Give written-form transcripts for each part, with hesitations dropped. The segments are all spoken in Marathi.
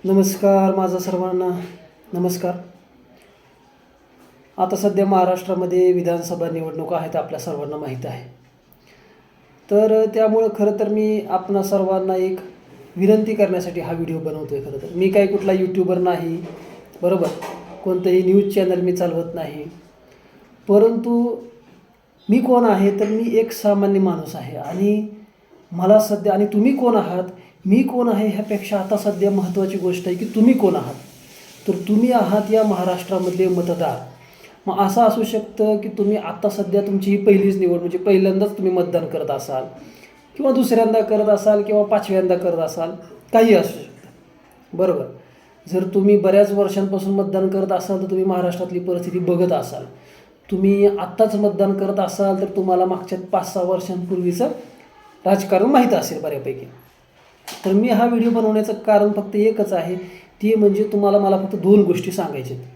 नमस्कार, माझा सर्वांना नमस्कार. आता सध्या महाराष्ट्रामध्ये विधानसभा निवडणुका आहेत, आपल्या सर्वांना माहीत आहे. तर त्यामुळं खरं तर मी आपणा सर्वांना एक विनंती करण्यासाठी हा व्हिडिओ बनवतो आहे. खरं तर मी काही कुठला यूट्यूबर नाही, बरोबर, कोणतंही न्यूज चॅनल मी चालवत नाही. परंतु मी कोण आहे, तर मी एक सामान्य माणूस आहे. आणि मला सध्या, आणि तुम्ही कोण आहात, मी कोण आहे ह्यापेक्षा आता सध्या महत्त्वाची गोष्ट आहे की तुम्ही कोण आहात. तर तुम्ही आहात या महाराष्ट्रामधले मतदार. मग असं असू शकतं की तुम्ही आत्ता सध्या तुमची ही पहिलीच निवड, म्हणजे पहिल्यांदाच तुम्ही मतदान करत असाल, किंवा दुसऱ्यांदा करत असाल, किंवा पाचव्यांदा करत असाल, काही असू शकतं, बरोबर. जर तुम्ही बऱ्याच वर्षांपासून मतदान करत असाल तर तुम्ही महाराष्ट्रातली परिस्थिती बघत असाल. तुम्ही आत्ताच मतदान करत असाल तर तुम्हाला मागच्या 5-6 वर्षांपूर्वीचं राजकारण माहीत असेल बऱ्यापैकी. तर मी हा व्हिडिओ बनवण्याचं कारण फक्त एकच आहे, ते म्हणजे मला फक्त 2 गोष्टी सांगायच्या आहेत,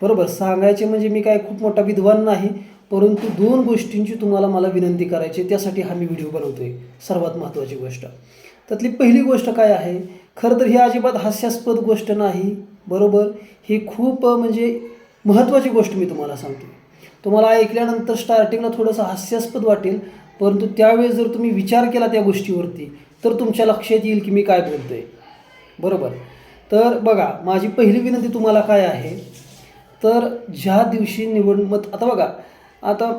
बरोबर. सांगायचे म्हणजे मी काय खूप मोठा विद्वान नाही, परंतु 2 गोष्टींची मला विनंती करायची, त्यासाठी हा मी व्हिडिओ बनवतो आहे. सर्वात महत्त्वाची गोष्ट, त्यातली पहिली गोष्ट काय आहे, खरं तर ही अजिबात हास्यास्पद गोष्ट नाही, बरोबर. ही खूप म्हणजे महत्त्वाची गोष्ट मी तुम्हाला सांगतो. तुम्हाला ऐकल्यानंतर स्टार्टिंगला थोडंसं हास्यास्पद वाटेल, परंतु त्यावेळेस जर तुम्ही विचार केला त्या गोष्टीवरती तर तुमच्या लक्षात येईल की मी काय बोलतो आहे, बरोबर. तर बघा, माझी पहिली विनंती तुम्हाला काय आहे, तर ज्या दिवशी आता बघा, आता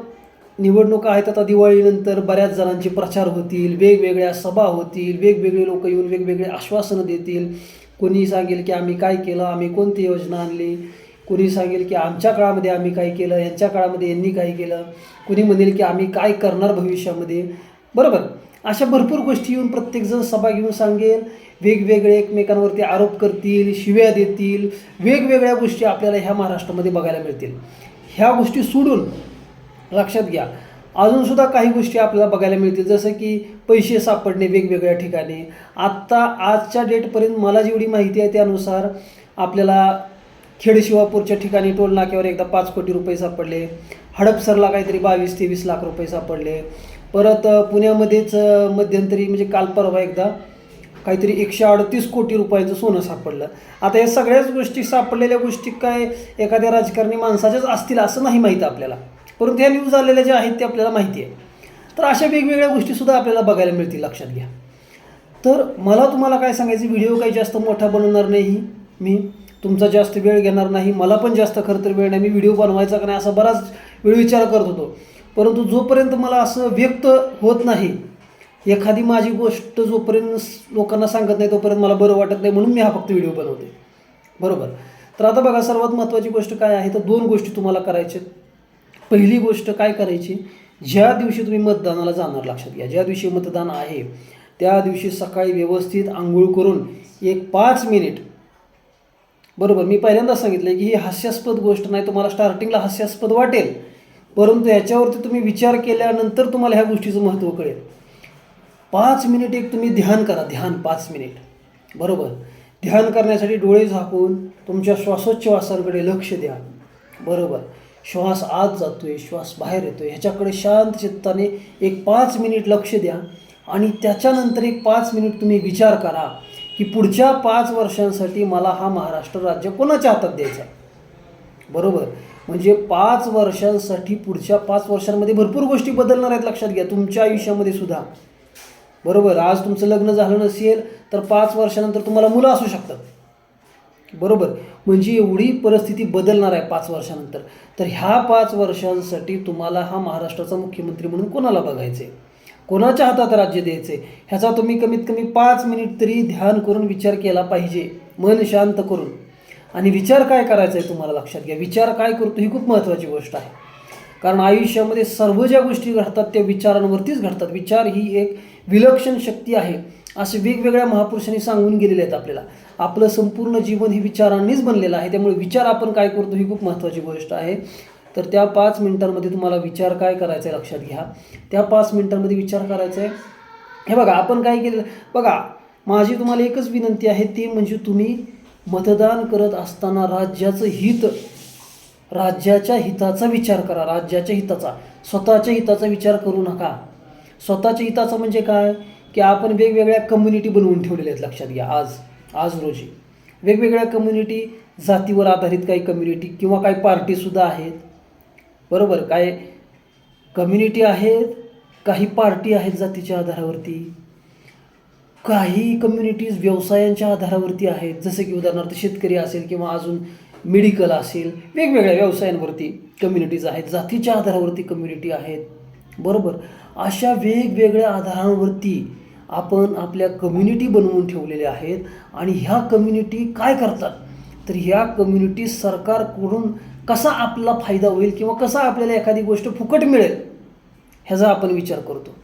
निवडणुका आहेत, आता दिवाळीनंतर बऱ्याच जणांचे प्रचार होतील, वेगवेगळ्या सभा होतील, वेगवेगळे लोक येऊन वेगवेगळे आश्वासनं देतील. कोणी सांगेल की आम्ही काय केलं, आम्ही कोणती योजना आणली, कोणी सांगेल की आमच्या काळामध्ये आम्ही काय केलं, यांच्या काळामध्ये यांनी काय केलं, कोणी म्हणेल की आम्ही काय करणार भविष्यामध्ये, बरोबर. अशा भरपूर गोष्टी येऊन प्रत्येकजण सभा घेऊन सांगेल, वेगवेगळे एकमेकांवरती आरोप करतील, शिव्या देतील, वेगवेगळ्या गोष्टी आपल्याला ह्या महाराष्ट्रामध्ये बघायला मिळतील. ह्या गोष्टी सोडून लक्षात घ्या, अजूनसुद्धा काही गोष्टी आपल्याला बघायला मिळतील, जसं की पैसे सापडणे वेगवेगळ्या ठिकाणी. आजच्या डेटपर्यंत मला जेवढी माहिती आहे त्यानुसार आपल्याला खेडशिवापूरच्या ठिकाणी टोल नाक्यावर एकदा 5 कोटी रुपये सापडले, हडपसरला काहीतरी 22-23 लाख रुपये सापडले, परत पुण्यामध्येच मध्यंतरी म्हणजे काल परवा एकदा काहीतरी 138 कोटी रुपयांचं सोनं सापडलं. आता या सगळ्याच गोष्टी, सापडलेल्या गोष्टी काय एखाद्या राजकारणी माणसाच्याच असतील असं नाही माहीत आपल्याला, परंतु ह्या न्यूज आलेल्या ज्या आहेत ते आपल्याला माहिती आहे. तर अशा वेगवेगळ्या गोष्टीसुद्धा आपल्याला बघायला मिळतील, लक्षात घ्या. तर मला तुम्हाला काय सांगायचं, व्हिडिओ काही जास्त मोठा बनवणार नाही मी, तुमचा जास्त वेळ घेणार नाही, मला पण जास्त खरं तर वेळ नाही. मी व्हिडिओ बनवायचा का नाही असा बराच वेळ विचार करत होतो, परंतु जोपर्यंत मला असं व्यक्त होत नाही, एखादी माझी गोष्ट जोपर्यंत लोकांना सांगत नाही तोपर्यंत मला बरं वाटत नाही, म्हणून मी हा फक्त व्हिडिओ बनवते, बरोबर. तर आता बघा, सर्वात महत्त्वाची गोष्ट काय आहे, तर 2 गोष्टी तुम्हाला करायच्या. पहिली गोष्ट काय करायची, ज्या दिवशी तुम्ही मतदानाला जाणार, लक्षात घ्या, ज्या दिवशी मतदान आहे त्या दिवशी सकाळी व्यवस्थित आंघोळ करून एक 5 मिनिट, बरोबर. मी पहिल्यांदाच सांगितलं की ही हास्यास्पद गोष्ट नाही, तुम्हाला स्टार्टिंगला हास्यास्पद वाटेल, परंतु ह्याच्यावरती तुम्ही विचार केल्यानंतर तुम्हाला ह्या गोष्टीचं महत्त्व कळेल. 5 मिनिट एक तुम्ही ध्यान करा, ध्यान 5 मिनिट, बरोबर. ध्यान करण्यासाठी डोळे झाकून तुमच्या श्वासोच्छवासांकडे लक्ष द्या, बरोबर. श्वास आत जातोय, श्वास बाहेर येतोय, ह्याच्याकडे शांत चित्ताने एक 5 मिनिट लक्ष द्या. आणि त्याच्यानंतर एक 5 मिनिट तुम्ही विचार करा की पुढच्या 5 वर्षांसाठी मला हा महाराष्ट्र राज्य कोणाच्या हातात द्यायचा आहे, बरोबर. म्हणजे 5 वर्षांसाठी, पुढच्या 5 वर्षांमध्ये भरपूर गोष्टी बदलणार आहेत, लक्षात घ्या, तुमच्या आयुष्यामध्ये सुद्धा, बरोबर. आज तुमचं लग्न झालं नसेल तर 5 वर्षानंतर तुम्हाला मुलं असू शकतात, बरोबर. म्हणजे एवढी परिस्थिती बदलणार आहे 5 वर्षानंतर. तर ह्या 5 वर्षांसाठी तुम्हाला हा महाराष्ट्राचा मुख्यमंत्री म्हणून कोणाला बघायचं आहे, कोणाच्या हातात राज्य द्यायचं आहे, ह्याचा तुम्ही कमीत कमी 5 मिनिट तरी ध्यान करून विचार केला पाहिजे, मन शांत करून. आणि विचार काय करायचा आहे तुम्हाला, लक्षात घ्या, विचार काय करतो ही खूप महत्त्वाची गोष्ट आहे. कारण आयुष्यामध्ये सर्व ज्या गोष्टी घडतात त्या विचारांवरतीच घडतात. विचार ही एक विलक्षण शक्ती आहे, असे वेगवेगळ्या महापुरुषांनी सांगून गेलेले आहेत आपल्याला. आपलं संपूर्ण जीवन ही विचारांनीच बनलेलं आहे, त्यामुळे विचार आपण काय करतो ही खूप महत्त्वाची गोष्ट आहे. तर त्या 5 मिनिटांमध्ये तुम्हाला विचार काय करायचा आहे, लक्षात घ्या, त्या 5 मिनिटांमध्ये विचार करायचा आहे. हे बघा, आपण काय केलं, बघा, माझी तुम्हाला एकच विनंती आहे, ती म्हणजे तुम्ही मतदान करत असताना राज्याचं हित, राज्याच्या हिताचा विचार करा, राज्याच्या हिताचा, स्वतःच्या हिताचा विचार करू नका. स्वतःच्या हिताचा म्हणजे काय की आपण वेगवेगळ्या कम्युनिटी बनवून ठेवलेल्या आहेत, लक्षात घ्या. आज रोजी वेगवेगळ्या कम्युनिटी, जातीवर आधारित काही कम्युनिटी किंवा काही पार्टीसुद्धा आहेत. बरोबर, काय कम्युनिटी आहेत, काही पार्टी आहेत जातीच्या आधारावरती, काही कम्युनिटीज व्यवसायांच्या आधारावरती आहेत, जसं की उदाहरणार्थ शेतकरी असेल किंवा अजून मेडिकल असेल, वेगवेगळ्या व्यवसायांवरती कम्युनिटीज आहेत, जातीच्या आधारावरती कम्युनिटी आहेत. बरोबर, अशा वेगवेगळ्या आधारांवरती आपण आपल्या कम्युनिटी बनवून ठेवलेल्या आहेत. आणि ह्या कम्युनिटी काय करतात, तर ह्या कम्युनिटी सरकारकडून कसा आपला फायदा होईल किंवा कसा आपल्याला एखादी गोष्ट फुकट मिळेल ह्याचा आपण विचार करतो.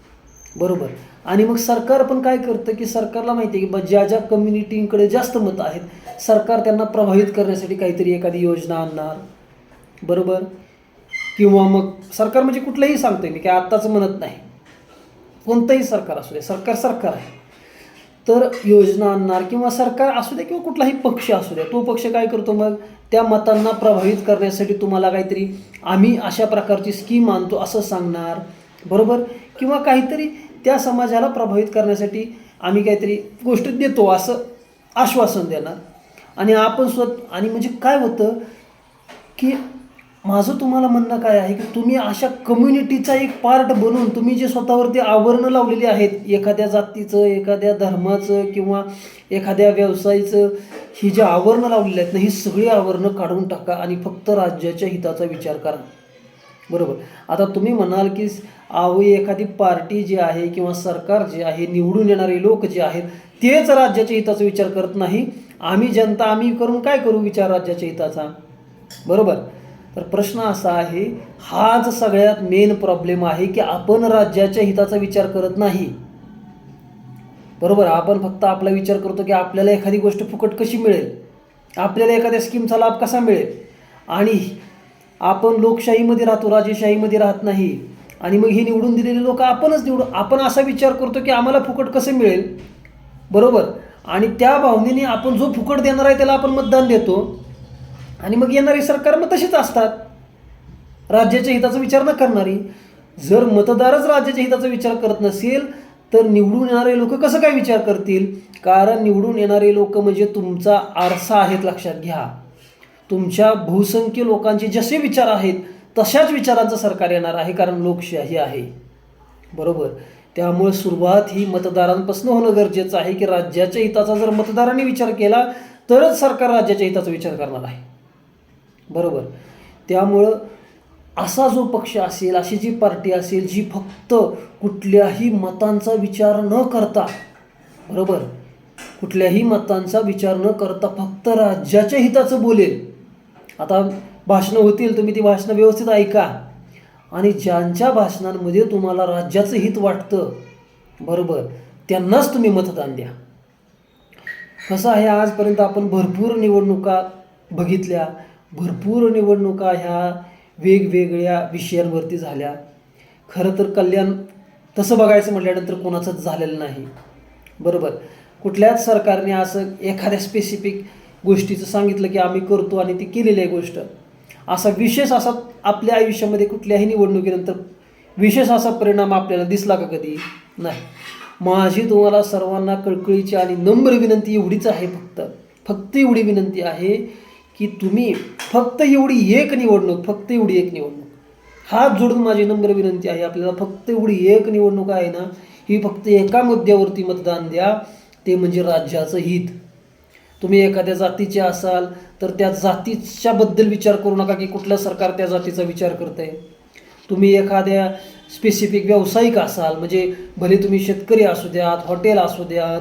बरोबर, आणि मग सरकार पण काय करतं की सरकारला माहिती आहे की ज्या ज्या कम्युनिटींकडे जास्त मतं आहेत, सरकार त्यांना प्रभावित करण्यासाठी काहीतरी एखादी योजना आणणार. बरोबर, किंवा मग सरकार म्हणजे कुठलंही सांगतोय मी, काय आत्ताच म्हणत नाही, कोणतंही सरकार असू दे, सरकार सरकार आहे, तर योजना आणणार किंवा सरकार असू दे किंवा कुठलाही पक्ष असू द्या, तो पक्ष काय करतो मग त्या मतांना प्रभावित करण्यासाठी तुम्हाला काहीतरी आम्ही अशा प्रकारची स्कीम आणतो असं सांगणार. बरोबर, किंवा काहीतरी त्या समाजाला प्रभावित करण्यासाठी आम्ही काहीतरी गोष्ट देतो असं आश्वासन देणार. आणि आपण आणि म्हणजे काय होतं की माझं तुम्हाला म्हणणं काय आहे की तुम्ही अशा कम्युनिटीचा एक पार्ट बनून तुम्ही जे स्वतःवरती आवरणं लावलेली आहेत, एखाद्या जातीचं, एखाद्या धर्माचं किंवा एखाद्या व्यवसायाचं, ही जी आवरणं लावलेली आहेत ना, ही सगळी आवरणं काढून टाका आणि फक्त राज्याच्या हिताचा विचार करा. बरोबर, आता तुम्ही म्हणाल की एखादी पार्टी जी आहे किंवा सरकार जे आहे, निवडून येणारे लोक जे आहेत तेच राज्याच्या हिताचा विचार करत नाही, आम्ही जनता आम्ही करून काय करू विचार राज्याच्या हिताचा. बरोबर, तर प्रश्न असा आहे, हाच सगळ्यात मेन प्रॉब्लेम आहे की आपण राज्याच्या हिताचा विचार करत नाही. बरोबर, आपण फक्त आपला विचार करतो की आपल्याला एखादी गोष्ट फुकट कशी मिळेल, आपल्याला एखाद्या स्कीमचा लाभ कसा मिळेल. आणि आपण लोकशाहीमध्ये राहतो, राजेशाहीमध्ये राहत नाही. आणि मग हे निवडून दिलेले लोक आपणच आपण असा विचार करतो की आम्हाला फुकट कसं मिळेल. बरोबर, आणि त्या भावनेने आपण जो फुकट देणार आहे त्याला आपण मतदान देतो. आणि मग येणारी सरकार मग तशीच असतात, राज्याच्या हिताचा विचार न करणारी. जर मतदारच राज्याच्या हिताचा विचार करत नसेल तर निवडून येणारे लोक कसं काय विचार करतील. कारण निवडून येणारे लोक म्हणजे तुमचा आरसा आहेत, लक्षात घ्या. तुमच्या बहुसंख्य लोकांचे जसे विचार आहेत तशाच विचारांचं सरकार येणार आहे, कारण लोकशाही आहे. बरोबर, त्यामुळे सुरुवात ही मतदारांपासून होणं गरजेचं आहे की राज्याच्या हिताचा जर मतदारांनी विचार केला तरच सरकार राज्याच्या हिताचा विचार करणार आहे. बरोबर, त्यामुळं असा जो पक्ष असेल, अशी जी पार्टी असेल जी फक्त कुठल्याही मतांचा विचार न करता, बरोबर, कुठल्याही मतांचा विचार न करता फक्त राज्याच्या हिताचं बोलेल. आता भाषणं होतील, तुम्ही ती भाषणं व्यवस्थित ऐका आणि ज्यांच्या भाषणांमध्ये तुम्हाला राज्याचं हित वाटतं, बरोबर, त्यांनाच तुम्ही मतदान द्या. कसं आहे, आजपर्यंत आपण भरपूर निवडणुका बघितल्या, भरपूर निवडणुका ह्या वेगवेगळ्या विषयांवरती झाल्या. खरं तर कल्याण तसं बघायचं म्हटल्यानंतर कोणाचंच झालेलं नाही. बरोबर, कुठल्याच सरकारने असं एखाद्या स्पेसिफिक गोष्टीचं सांगितलं की आम्ही करतो आणि ती केलेली आहे गोष्ट, असा विशेष असा आपल्या आयुष्यामध्ये कुठल्याही निवडणुकीनंतर विशेष असा परिणाम आपल्याला दिसला का कधी? नाही. माझी तुम्हाला सर्वांना कळकळीची आणि नम्र विनंती एवढीच आहे, फक्त एवढी विनंती आहे की तुम्ही फक्त एवढी एक निवडणूक, हात जोडून माझी नम्र विनंती आहे आपल्याला, फक्त एवढी एक निवडणूक आहे ना, ही फक्त एका मुद्द्यावरती मतदान द्या, ते म्हणजे राज्याचं हित. तुम्ही एखाद्या जातीचे असाल तर त्या जातीच्याबद्दल विचार करू नका की कुठलं सरकार त्या जातीचा विचार करतंय. तुम्ही एखाद्या स्पेसिफिक व्यावसायिक असाल, म्हणजे भले तुम्ही शेतकरी असू द्यात, हॉटेल असू द्यात,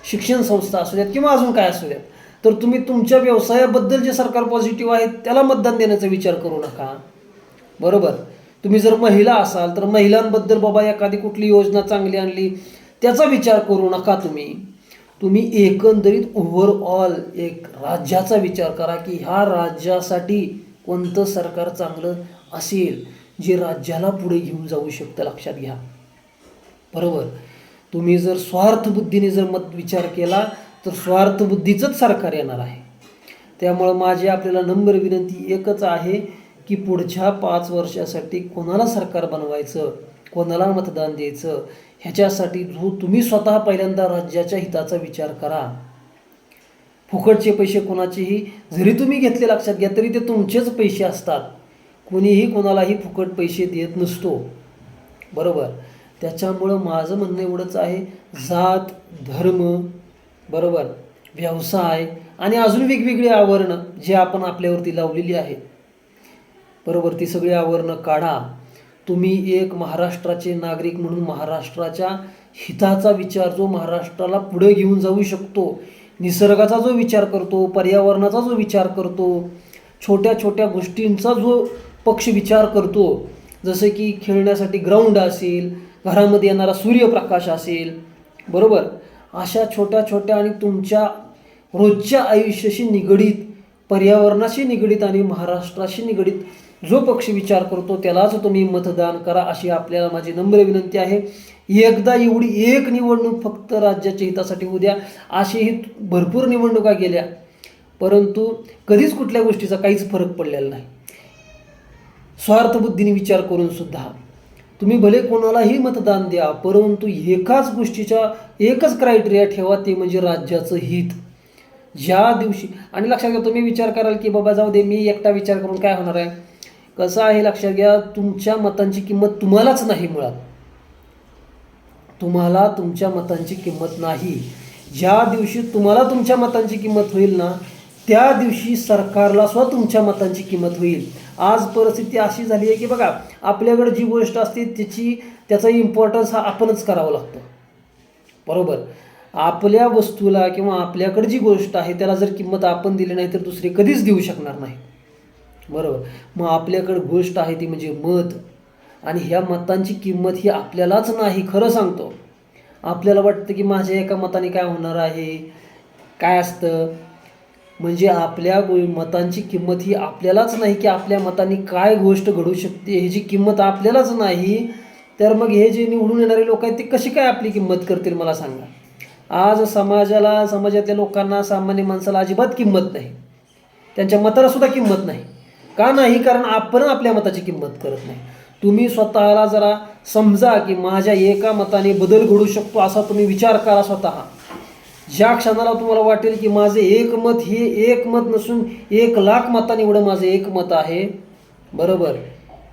शिक्षण संस्था असू द्यात किंवा अजून काय असू द्यात, तर तुम्ही तुमच्या व्यवसायाबद्दल जे सरकार पॉझिटिव्ह आहे त्याला मतदान देण्याचा विचार करू नका. बरोबर, तुम्ही जर महिला असाल तर महिलांबद्दल बाबा एखादी कुठली योजना चांगली आणली त्याचा विचार करू नका. तुम्ही एकंदरीत ओव्हरऑल एक राज्याचा विचार करा की ह्या राज्यासाठी कोणतं सरकार चांगलं असेल जे राज्याला पुढे घेऊन जाऊ शकतं, लक्षात घ्या. बरोबर, तुम्ही जर स्वार्थबुद्धीने जर विचार केला तर स्वार्थबुद्धीचंच सरकार येणार आहे. त्यामुळं माझी आपल्याला नम्र विनंती एकच आहे की पुढच्या 5 वर्षासाठी कोणाला सरकार बनवायचं, कोणाला मतदान द्यायचं, ह्याच्यासाठी तुम्ही स्वतः पहिल्यांदा राज्याच्या हिताचा विचार करा. फुकटचे पैसे कोणाचेही जरी तुम्ही घेतले लक्षात घ्या तरी ते तुमचेच पैसे असतात. कोणीही कोणालाही फुकट पैसे देत नसतो. बरोबर. त्याच्यामुळं माझं म्हणणं एवढंच आहे, जात, धर्म, बरोबर, व्यवसाय आणि अजून वेगवेगळी आवरणं जे आपण आपल्यावरती लावलेली आहेत, बरोबर, ती सगळी आवरणं काढा. तुम्ही एक महाराष्ट्राचे नागरिक म्हणून महाराष्ट्राच्या हिताचा विचार जो महाराष्ट्राला पुढे घेऊन जाऊ शकतो, निसर्गाचा जो विचार करतो, पर्यावरणाचा जो विचार करतो, छोट्या छोट्या गोष्टींचा जो पक्ष विचार करतो, जसं की खेळण्यासाठी ग्राउंड असेल, घरामध्ये येणारा सूर्यप्रकाश असेल, बरोबर, अशा छोट्या छोट्या आणि तुमच्या रोजच्या आयुष्याशी निगडीत, पर्यावरणाशी निगडीत आणि महाराष्ट्राशी निगडीत जो पक्ष विचार करतो त्यालाच तुम्ही मतदान करा, अशी आपल्याला माझी नम्र विनंती आहे. एकदा एवढी एक निवडणूक फक्त राज्याच्या हितासाठी होऊ द्या. अशीही भरपूर निवडणुका गेल्या, परंतु कधीच कुठल्या गोष्टीचा काहीच फरक पडलेला नाही. स्वार्थबुद्धीने विचार करून सुद्धा तुम्ही भले कोणालाही मतदान द्या, परंतु एकाच गोष्टीच्या एकच क्रायटेरिया ठेवा, ते म्हणजे राज्याचं हित. ज्या दिवशी, आणि लक्षात घ्या, तुम्ही विचार कराल की बाबा जाऊ दे, मी एकटा विचार करून काय होणार आहे. कसं आहे लक्षात घ्या, तुमच्या मतांची किंमत तुम्हालाच नाही मुळात. तुम्हाला तुमच्या मतांची किंमत नाही. ज्या दिवशी तुम्हाला तुमच्या मतांची किंमत होईल ना, त्या दिवशी सरकारला सुद्धा तुमच्या मतांची किंमत होईल. आज परिस्थिती अशी झाली आहे की बघा, आपल्याकडे जी गोष्ट असते त्याचा इम्पॉर्टन्स हा आपणच करावा लागतो. बरोबर. आपल्या वस्तूला किंवा आपल्याकडे जी गोष्ट आहे त्याला जर किंमत आपण दिली नाही तर दुसरे कधीच देऊ शकणार नाही. बरोबर. मग आपल्याकडे गोष्ट आहे ती म्हणजे मत, आणि ह्या मतांची किंमत ही आपल्यालाच नाही. खरं सांगतो, आपल्याला वाटतं की माझ्या एका मताने काय होणार आहे, काय असतं म्हणजे आपल्या मतांची किंमत ही आपल्यालाच नाही, की आपल्या मतांनी काय गोष्ट घडू शकते ह्याची किंमत आपल्यालाच नाही. तर मग हे जे निवडून येणारे लोक आहेत ते कशी काय आपली किंमत करतील मला सांगा. आज समाजातल्या लोकांना, सामान्य माणसाला अजिबात किंमत नाही, त्यांच्या मताला सुद्धा किंमत नाही. का नाही? कारण आपण आपल्या मताची किंमत करत नाही. तुम्ही स्वतःला जरा समजा की माझ्या एका मताने बदल घडू शकतो असा तुम्ही विचार करा स्वतः. ज्या क्षणाला तुम्हाला वाटेल की माझे एक मत हे एक मत नसून 1,00,000 मतांनी एवढं माझं एक मत आहे, बरोबर,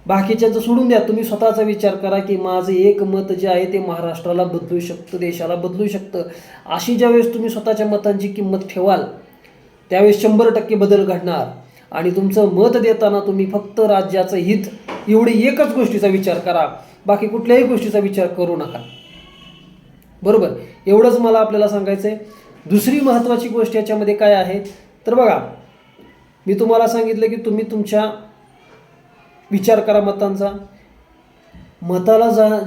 बाकीच्यांचं सोडून द्या, तुम्ही स्वतःचा विचार करा की माझं एक मत जे आहे ते महाराष्ट्राला बदलू शकतं, देशाला बदलू शकतं. अशी ज्यावेळेस तुम्ही स्वतःच्या मतांची किंमत ठेवाल त्यावेळेस 100% बदल घडणार. आणि तुमचं मत देताना तुम्ही फक्त राज्याचं हित एवढी एकच गोष्टीचा विचार करा, बाकी कुठल्याही गोष्टीचा विचार करू नका. बरोबर. एवढंच मला आपल्याला सांगायचं आहे. दुसरी महत्त्वाची गोष्ट याच्यामध्ये काय आहे तर बघा, मी तुम्हाला सांगितलं की तुम्ही तुमच्या विचार करा मतांचा.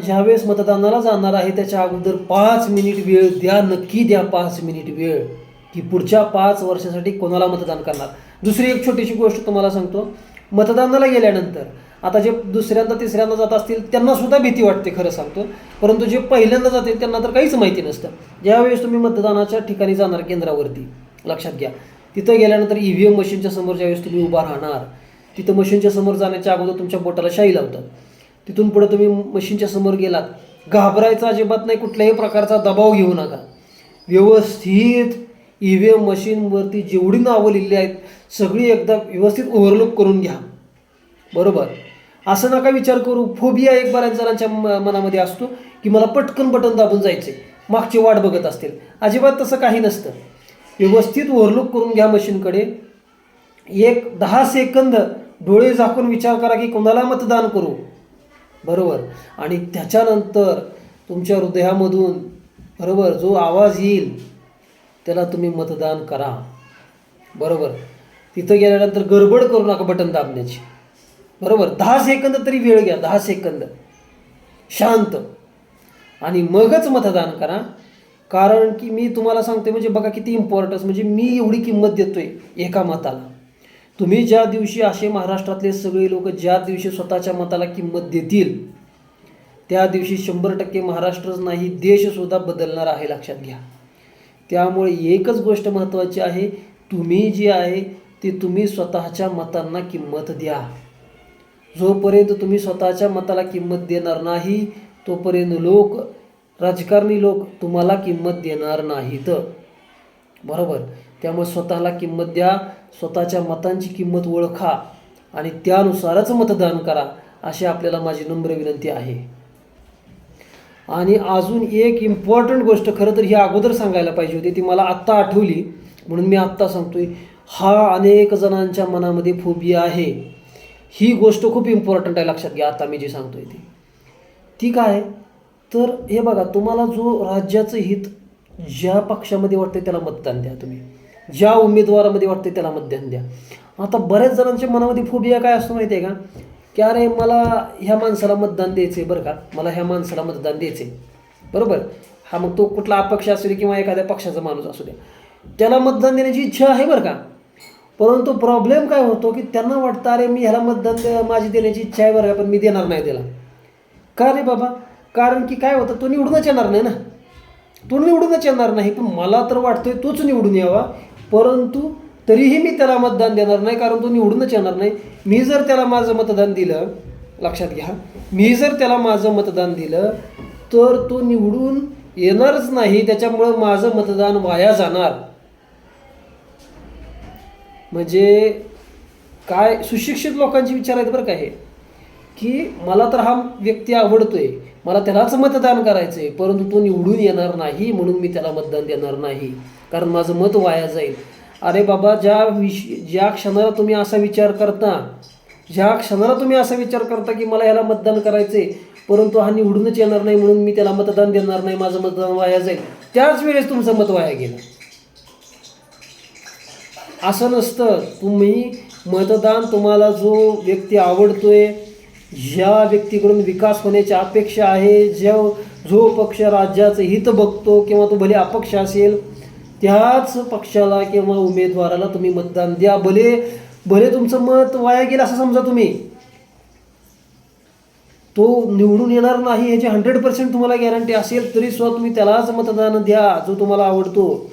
ज्यावेळेस मतदानाला जाणार आहे त्याच्या अगोदर 5 मिनिट वेळ द्या, नक्की द्या 5 मिनिट वेळ, की पुढच्या 5 वर्षासाठी कोणाला मतदान करणार. दुसरी एक छोटीशी गोष्ट तुम्हाला सांगतो. मतदानाला गेल्यानंतर आता जे दुसऱ्यांदा तिसऱ्यांदा जात असतील त्यांना सुद्धा भीती वाटते, खरं सांगतो, परंतु जे पहिल्यांदा जातील त्यांना तर काहीच माहिती नसतं. ज्यावेळेस तुम्ही मतदानाच्या ठिकाणी जाणार केंद्रावरती, लक्षात घ्या, तिथं गेल्यानंतर EVM मशीनच्या समोर ज्यावेळेस तुम्ही उभा राहणार, तिथं मशीनच्या समोर जाण्याच्या अगोदर तुमच्या बोटाला शाई लावतात. तिथून पुढे तुम्ही मशीनच्या समोर गेलात, घाबरायचा अजिबात नाही, कुठल्याही प्रकारचा दबाव घेऊ नका. व्यवस्थित EVM मशीनवरती जेवढी नावं लिहिली आहेत सगळी एकदा व्यवस्थित ओव्हरलुक करून घ्या. बरोबर. असं नका विचार करू. फोबिया एक बऱ्याच जणांच्या मनामध्ये असतो की मला पटकन बटन दाबून जायचे, मागची वाट बघत असतील. अजिबात तसं काही नसतं. व्यवस्थित ओव्हरलुक करून घ्या मशीनकडे. 10 सेकंद डोळे झाकून विचार करा की कोणाला मतदान करू. बरोबर. आणि त्याच्यानंतर तुमच्या हृदयामधून, बरोबर, जो आवाज येईल त्याला तुम्ही मतदान करा. बरोबर. तिथं गेल्यानंतर गडबड करू नका बटन दाबण्याची. बरोबर. 10 सेकंद तरी वेळ घ्या, 10 सेकंद शांत, आणि मगच मतदान करा. कारण की मी तुम्हाला सांगते म्हणजे बघा किती इम्पॉर्टन्स, म्हणजे मी एवढी किंमत देतोय एका मताला. तुम्ही ज्या दिवशी, असे महाराष्ट्रातले सगळे लोक ज्या दिवशी स्वतःच्या मताला किंमत देतील त्या दिवशी 100% महाराष्ट्रच नाही देशसुद्धा बदलणार आहे, लक्षात घ्या. त्यामुळे एकच गोष्ट महत्त्वाची आहे, तुम्ही जी आहे ती तुम्ही स्वतःच्या मतांना किंमत द्या. जोपर्यंत तुम्ही स्वतःच्या मताला किंमत देणार नाही तोपर्यंत राजकारणी लोक तुम्हाला किंमत देणार नाहीत. बरोबर. त्यामुळे स्वतःला किंमत द्या, स्वतःच्या मतांची किंमत ओळखा आणि त्यानुसारच मतदान करा, अशी आपल्याला माझी नम्र विनंती आहे. आणि अजून एक इम्पॉर्टंट गोष्ट खरं तर ही अगोदर सांगायला पाहिजे होती, ती मला आत्ता आठवली म्हणून मी आत्ता सांगतोय. हा अनेक जणांच्या मनामध्ये फोबिया आहे. ही गोष्ट खूप इम्पॉर्टंट आहे, लक्षात घ्या. आता मी जी सांगतोय ती काय, तर हे बघा, तुम्हाला जो राज्याचं हित ज्या पक्षामध्ये वाटते त्याला मतदान द्या, तुम्ही ज्या उमेदवारामध्ये वाटते त्याला मतदान द्या. आता बऱ्याच जणांच्या मनामध्ये फोबिया काय असतो माहिती आहे का, की अरे मला ह्या माणसाला मतदान द्यायचं आहे बरं का, मला ह्या माणसाला मतदान द्यायचं आहे, बरोबर. हा मग तो कुठला अपक्ष असू दे किंवा एखाद्या पक्षाचा माणूस असू द्या, त्याला मतदान देण्याची इच्छा आहे बरं का. परंतु प्रॉब्लेम काय होतो की त्यांना वाटतं अरे मी ह्याला मतदान माझी देण्याची इच्छा आहे बरं का, पण मी देणार नाही त्याला. का रे बाबा, कारण की काय होतं, तो निवडूनच येणार नाही ना, तो निवडूनच येणार नाही. पण मला तर वाटतोय तोच निवडून यावा, परंतु तरीही मी त्याला मतदान देणार नाही, कारण तो निवडूनच येणार नाही. मी जर त्याला माझं मतदान दिलं, लक्षात घ्या, मी जर त्याला माझं मतदान दिलं तर तो निवडून येणारच नाही, त्याच्यामुळं माझं मतदान वाया जाणार. म्हणजे काय सुशिक्षित लोकांचे विचार आहेत बरं का हे, की मला तर हा व्यक्ती आवडतोय, मला त्यालाच मतदान करायचं आहे, परंतु तो निवडून येणार नाही म्हणून मी त्याला मतदान देणार नाही, कारण माझं मत वाया जाईल. अरे बाबा, ज्या क्षणाला तुम्ही असा विचार करता की मला याला मतदान करायचं आहे, परंतु हा निवडूनच येणार नाही म्हणून मी त्याला मतदान देणार नाही, माझं मतदान वाया जाईल, त्याच वेळेस तुमचं मत वाया गेलं. असं नसतं. तुम्ही मतदान, तुम्हाला जो व्यक्ती आवडतोय, ज्या व्यक्तीकडून विकास होण्याची अपेक्षा आहे, जो पक्ष राज्याचं हित बघतो किंवा तो भले अपक्ष असेल, त्याच पक्षाला किंवा उमेदवाराला तुम्ही मतदान द्या. भले तुमचं मत वाया गेलं असं समजा, तुम्ही तो निवडून येणार नाही याची 100% तुम्हाला गॅरंटी असेल, तरी सुद्धा तुम्ही त्यालाच मतदान द्या जो तुम्हाला आवडतो.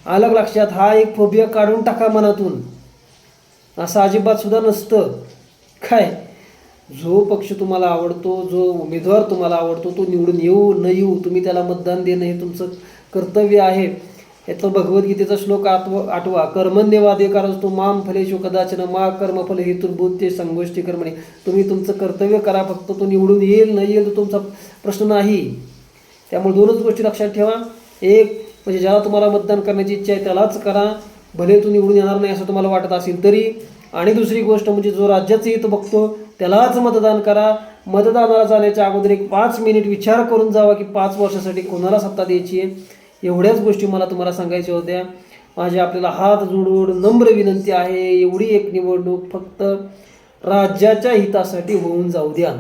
अलग लक्षात, हा एक फोबिया काढून टाका मनातून. असं अजिबात सुद्धा नसतं. काय, जो पक्ष तुम्हाला आवडतो, जो उमेदवार तुम्हाला आवडतो, तो निवडून येऊ न येऊ तुम्ही त्याला मतदान देणं हे तुमचं कर्तव्य आहे. याचं भगवद्गीतेचा श्लोक आठवा, कर्मण्येवाधिकारस्तु मां फलेषु कदाचन मा कर्मफल हेतुर्भूते संगोष्ठी कर्मणी. तुम्ही तुमचं कर्तव्य करा, फक्त तो निवडून येईल न येईल तो तुमचा प्रश्न नाही. त्यामुळे दोनच गोष्टी लक्षात ठेवा. एक म्हणजे ज्याला तुम्हाला मतदान करण्याची इच्छा आहे त्यालाच करा, भले तो निवडून येणार नाही असं तुम्हाला वाटत असेल तरी. आणि दुसरी गोष्ट म्हणजे जो राज्याचं हित बघतो त्यालाच मतदान करा. मतदानाला जाण्याच्या अगोदर एक 5 मिनिट विचार करून जावा की 5 वर्षासाठी कोणाला सत्ता द्यायची आहे. एवढ्याच गोष्टी मला तुम्हाला सांगायच्या होत्या. माझी आपल्याला हात जोडून नम्र विनंती आहे, एवढी एक निवडणूक फक्त राज्याच्या हितासाठी होऊन जाऊ द्या.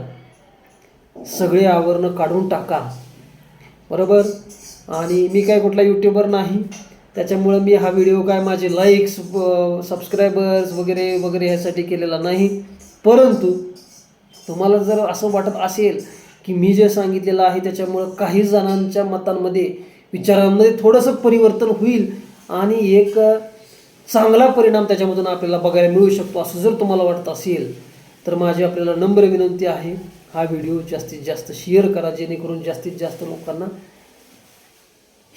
सगळे आवरणं काढून टाका, बरोबर. आणि मी काय कुठला यूट्यूबर नाही, त्याच्यामुळं मी हा व्हिडिओ काय माझे लाईक्स, सबस्क्रायबर्स वगैरे वगैरे ह्यासाठी केलेला नाही. परंतु तुम्हाला जर असं वाटत असेल की मी जे सांगितलेलं आहे त्याच्यामुळं काही जणांच्या मतांमध्ये, विचारांमध्ये थोडंसं परिवर्तन होईल आणि एक चांगला परिणाम त्याच्यामधून आपल्याला बघायला मिळू शकतो, असं जर तुम्हाला वाटत असेल तर माझी आपल्याला नम्र विनंती आहे, हा व्हिडिओ जास्तीत जास्त शेअर करा, जेणेकरून जास्तीत जास्त लोकांना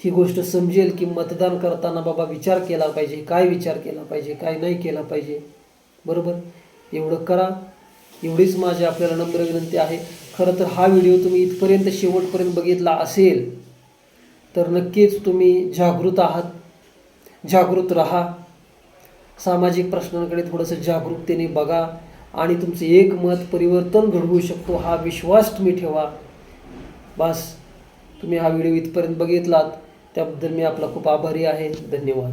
ही गोष्ट समजेल की मतदान करताना बाबा विचार केला पाहिजे, काय विचार केला पाहिजे, काय नाही केला पाहिजे, बरोबर. एवढं करा, एवढीच माझी आपल्याला नम्र विनंती आहे. खरं तर हा व्हिडिओ तुम्ही इथपर्यंत शेवटपर्यंत बघितला असेल तर नक्कीच तुम्ही जागृत आहात, जागृत राहा. सामाजिक प्रश्नांकडे थोडंसं जागरूकतेने बघा आणि तुमचं एक मत परिवर्तन घडवू शकतो हा विश्वास तुम्ही ठेवा. बस, तुम्ही हा व्हिडिओ इथपर्यंत बघितलात त्याबद्दल मी आपला खूप आभारी आहे. धन्यवाद.